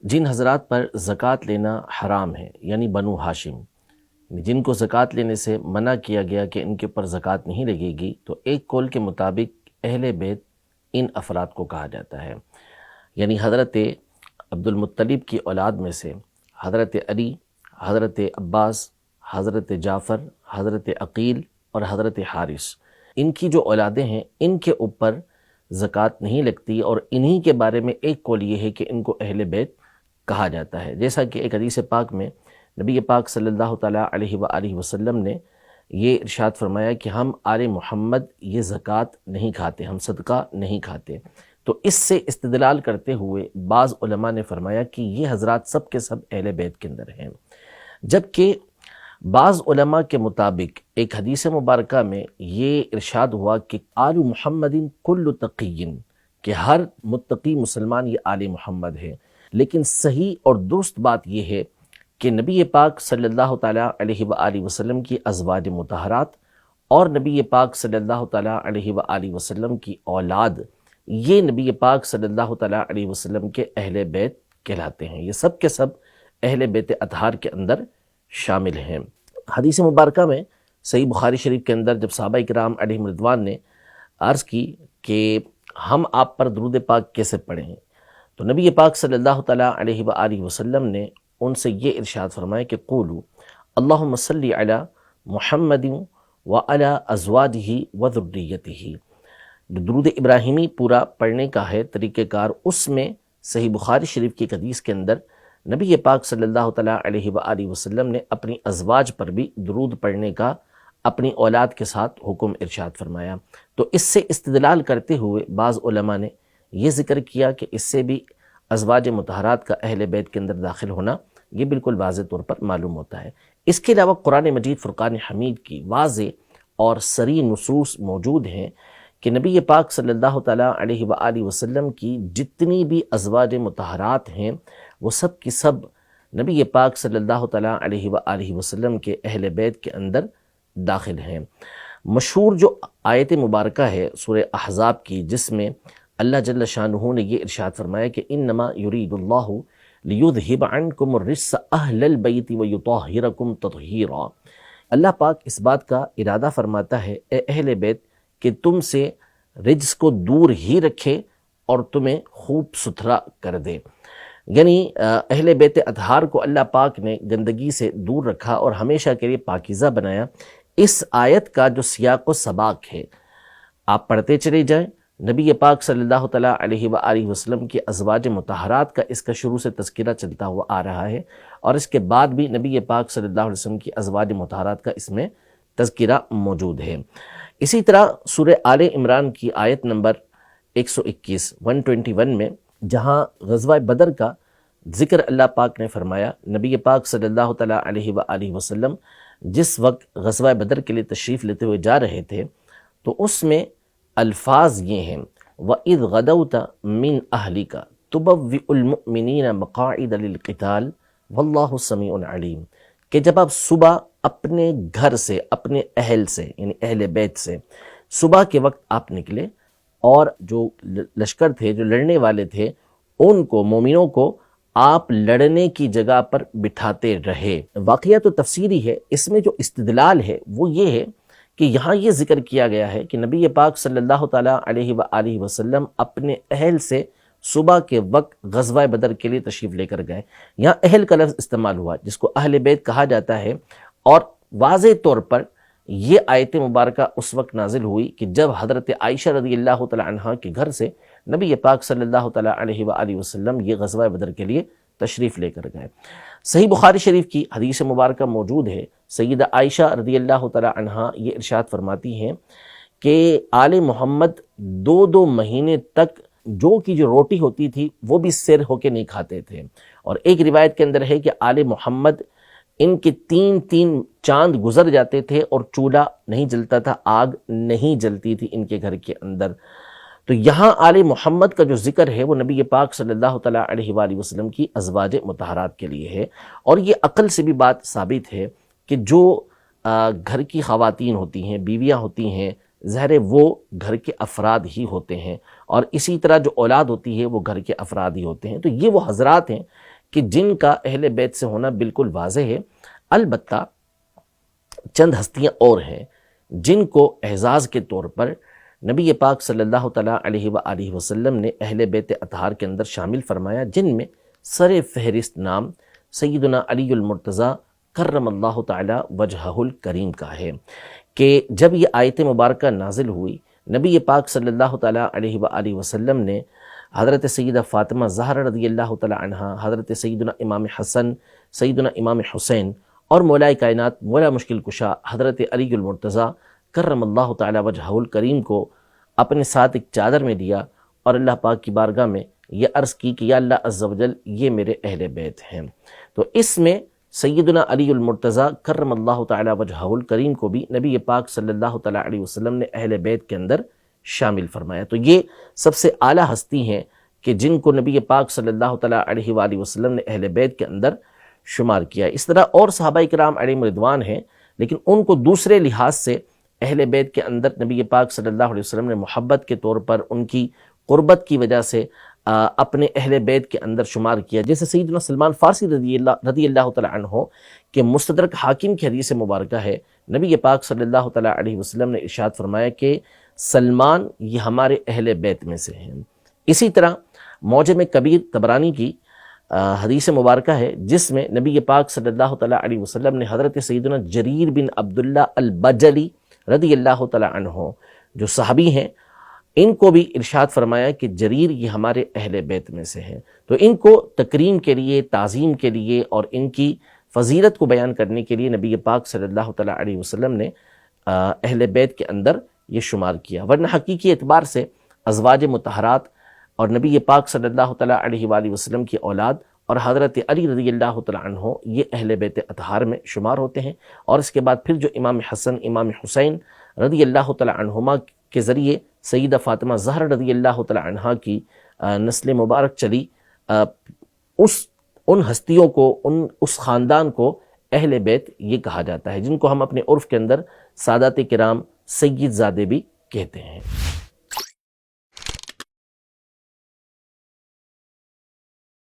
جن حضرات پر زکوٰۃ لینا حرام ہے، یعنی بنو ہاشم، جن کو زکوٰۃ لینے سے منع کیا گیا کہ ان کے اوپر زکوٰۃ نہیں لگے گی، تو ایک قول کے مطابق اہل بیت ان افراد کو کہا جاتا ہے۔ یعنی حضرت عبد المطلب کی اولاد میں سے حضرت علی، حضرت عباس، حضرت جعفر، حضرت عقیل اور حضرت حارث، ان کی جو اولادیں ہیں ان کے اوپر زکوٰۃ نہیں لگتی، اور انہی کے بارے میں ایک قول یہ ہے کہ ان کو اہل بیت کہا جاتا ہے۔ جیسا کہ ایک حدیث پاک میں نبی پاک صلی اللہ تعالیٰ علیہ وآلہ وسلم نے یہ ارشاد فرمایا کہ ہم آل محمد یہ زکوٰۃ نہیں کھاتے، ہم صدقہ نہیں کھاتے۔ تو اس سے استدلال کرتے ہوئے بعض علماء نے فرمایا کہ یہ حضرات سب کے سب اہل بیت کے اندر ہیں، جبکہ بعض علماء کے مطابق ایک حدیث مبارکہ میں یہ ارشاد ہوا کہ آل محمد کل تقی، کہ ہر متقی مسلمان یہ آل محمد ہے۔ لیکن صحیح اور درست بات یہ ہے کہ نبی پاک صلی اللہ تعالیٰ علیہ وآلہ وسلم کی ازواج مطہرات اور نبی پاک صلی اللہ تعالیٰ علیہ وآلہ وسلم کی اولاد، یہ نبی پاک صلی اللہ تعالیٰ علیہ وسلم کے اہل بیت کہلاتے ہیں، یہ سب کے سب اہل بیت اطہار کے اندر شامل ہیں۔ حدیث مبارکہ میں صحیح بخاری شریف کے اندر جب صحابہ کرام علیہم رضوان نے عرض کی کہ ہم آپ پر درود پاک کیسے پڑھیں، تو نبی پاک صلی اللہ تعالیٰ علیہ وآلہ وسلم نے ان سے یہ ارشاد فرمایا کہ قولوا اللہم صلی علی محمد وعلی ازواجہ وذریتہ۔ جو درود ابراہیمی پورا پڑھنے کا ہے طریقہ کار، اس میں صحیح بخاری شریف کی ایک حدیث کے اندر نبی پاک صلی اللہ تعالیٰ علیہ وآلہ وسلم نے اپنی ازواج پر بھی درود پڑھنے کا اپنی اولاد کے ساتھ حکم ارشاد فرمایا۔ تو اس سے استدلال کرتے ہوئے بعض علماء نے یہ ذکر کیا کہ اس سے بھی ازواج مطہرات کا اہل بیت کے اندر داخل ہونا یہ بالکل واضح طور پر معلوم ہوتا ہے۔ اس کے علاوہ قرآن مجید فرقان حمید کی واضح اور صریح نصوص موجود ہیں کہ نبی پاک صلی اللہ تعالیٰ علیہ وآلہ وسلم کی جتنی بھی ازواج مطہرات ہیں وہ سب کی سب نبی پاک صلی اللہ تعالیٰ علیہ وآلہ وسلم کے اہل بیت کے اندر داخل ہیں۔ مشہور جو آیت مبارکہ ہے سورہ احزاب کی، جس میں اللہ جل شانہ نے یہ ارشاد فرمایا کہ انما یرید اللہ لیذہب عنکم الرجس اہل البیت ویطہرکم تطہیرا۔ اللہ پاک اس بات کا ارادہ فرماتا ہے اے اہل بیت کہ تم سے رجس کو دور ہی رکھے اور تمہیں خوب ستھرا کر دے۔ یعنی اہل بیت اطہار کو اللہ پاک نے گندگی سے دور رکھا اور ہمیشہ کے لیے پاکیزہ بنایا۔ اس آیت کا جو سیاق و سباق ہے آپ پڑھتے چلے جائیں، نبی پاک صلی اللہ تعالیٰ علیہ وآلہ وسلم کی ازواج مطہرات کا اس کا شروع سے تذکرہ چلتا ہوا آ رہا ہے، اور اس کے بعد بھی نبی پاک صلی اللہ علیہ وسلم کی ازواج مطہرات کا اس میں تذکرہ موجود ہے۔ اسی طرح سورہ آل عمران کی آیت نمبر 121 میں جہاں غزوہ بدر کا ذکر اللہ پاک نے فرمایا، نبی پاک صلی اللہ تعالیٰ علیہ وآلہ وسلم جس وقت غزوہ بدر کے لیے تشریف لیتے ہوئے جا رہے تھے تو اس میں الفاظ یہ ہیں وَإِذْ غَدَوْتَ مِنْ أَهْلِكَ تُبَوِّئُ الْمُؤْمِنِينَ مَقَاعِدَ لِلْقِتَالِ وَاللَّهُ سَمِيعٌ عَلِيمٌ، کہ جب آپ صبح اپنے گھر سے، اپنے اہل سے یعنی اہل بیت سے صبح کے وقت آپ نکلے اور جو لشکر تھے، جو لڑنے والے تھے، ان کو، مومنوں کو آپ لڑنے کی جگہ پر بٹھاتے رہے۔ واقعہ تو تفسیری ہے، اس میں جو استدلال ہے وہ یہ ہے کہ یہاں یہ ذکر کیا گیا ہے کہ نبی پاک صلی اللہ تعالیٰ علیہ وآلہ وسلم اپنے اہل سے صبح کے وقت غزوہ بدر کے لیے تشریف لے کر گئے۔ یہاں اہل کا لفظ استعمال ہوا جس کو اہل بیت کہا جاتا ہے، اور واضح طور پر یہ آیت مبارکہ اس وقت نازل ہوئی کہ جب حضرت عائشہ رضی اللہ تعالیٰ عنہا کے گھر سے نبی پاک صلی اللہ تعالیٰ علیہ وآلہ وسلم یہ غزوہ بدر کے لیے تشریف لے کر گئے۔ صحیح بخاری شریف کی حدیث مبارکہ موجود ہے، سیدہ عائشہ رضی اللہ تعالیٰ عنہا یہ ارشاد فرماتی ہیں کہ آل محمد 2 مہینے تک جو روٹی ہوتی تھی وہ بھی سیر ہو کے نہیں کھاتے تھے، اور ایک روایت کے اندر ہے کہ آل محمد ان کے 3 چاند گزر جاتے تھے اور چولہا نہیں جلتا تھا، آگ نہیں جلتی تھی ان کے گھر کے اندر۔ تو یہاں آل محمد کا جو ذکر ہے وہ نبی پاک صلی اللہ تعالیٰ علیہ وآلہ وسلم کی ازواج مطہرات کے لیے ہے، اور یہ عقل سے بھی بات ثابت ہے کہ جو گھر کی خواتین ہوتی ہیں، بیویاں ہوتی ہیں، ظاہر وہ گھر کے افراد ہی ہوتے ہیں، اور اسی طرح جو اولاد ہوتی ہے وہ گھر کے افراد ہی ہوتے ہیں۔ تو یہ وہ حضرات ہیں کہ جن کا اہل بیت سے ہونا بالکل واضح ہے۔ البتہ چند ہستیاں اور ہیں جن کو اعزاز کے طور پر نبی پاک صلی اللہ تعالیٰ علیہ وآلہ وسلم نے اہل بیت اطہار کے اندر شامل فرمایا، جن میں سر فہرست نام سیدنا علی المرتضیٰ کرم اللہ تعالیٰ وجہہ الکریم کا ہے کہ جب یہ آیت مبارکہ نازل ہوئی، نبی پاک صلی اللہ تعالیٰ علیہ وآلہ وسلم نے حضرت سیدہ فاطمہ زہرا رضی اللہ تعالیٰ عنہا، حضرت سیدنا امام حسن، سیدنا امام حسین اور مولا کائنات مولا مشکل کشا حضرت علی المرتضیٰ کرم اللہ تعالیٰ وجہہ الکریم کو اپنے ساتھ ایک چادر میں دیا اور اللہ پاک کی بارگاہ میں یہ عرض کی کہ یا اللہ عز و جل یہ میرے اہل بیت ہیں۔ تو اس میں سیدنا علی المرتضیٰ کرم اللہ تعالیٰ وجہہ الکریم کو بھی نبی پاک صلی اللہ تعالیٰ علیہ وسلم نے اہل بیت کے اندر شامل فرمایا۔ تو یہ سب سے اعلیٰ ہستی ہیں کہ جن کو نبی پاک صلی اللہ تعالیٰ علیہ وآلہ وسلم نے اہل بیت کے اندر شمار کیا۔ اس طرح اور صحابہ کرام علیہم رضوان ہیں، لیکن ان کو دوسرے لحاظ سے اہل بیت کے اندر نبی پاک صلی اللہ علیہ وسلم نے محبت کے طور پر ان کی قربت کی وجہ سے اپنے اہل بیت کے اندر شمار کیا، جیسے سیدنا سلمان فارسی رضی اللہ تعالیٰ عنہ کہ مستدرک حاکم کی حدیث مبارکہ ہے، نبی پاک صلی اللہ تعالیٰ علیہ وسلم نے ارشاد فرمایا کہ سلمان یہ ہمارے اہل بیت میں سے ہیں۔ اسی طرح معجم کبیر طبرانی کی حدیث مبارکہ ہے جس میں نبی پاک صلی اللہ تعالیٰ علیہ وسلم نے حضرت سیدنا جریر بن عبداللہ البجلی رضی اللہ تعالیٰ عنہ جو صحابی ہیں، ان کو بھی ارشاد فرمایا کہ جریر یہ ہمارے اہل بیت میں سے ہیں۔ تو ان کو تکریم کے لیے، تعظیم کے لیے اور ان کی فضیلت کو بیان کرنے کے لیے نبی پاک صلی اللہ تعالیٰ علیہ وسلم نے اہل بیت کے اندر یہ شمار کیا، ورنہ حقیقی اعتبار سے ازواج مطہرات اور نبی پاک صلی اللہ تعالیٰ علیہ وآلہ وسلم کی اولاد اور حضرت علی رضی اللہ تعالیٰ عنہ یہ اہل بیت اطہار میں شمار ہوتے ہیں۔ اور اس کے بعد پھر جو امام حسن، امام حسین رضی اللہ تعالیٰ عنہما کے ذریعے سیدہ فاطمہ زہرا رضی اللہ تعالیٰ عنہا کی نسل مبارک چلی، ان ہستیوں کو، اس خاندان کو اہل بیت یہ کہا جاتا ہے، جن کو ہم اپنے عرف کے اندر سادات کرام سید زادے بھی کہتے ہیں۔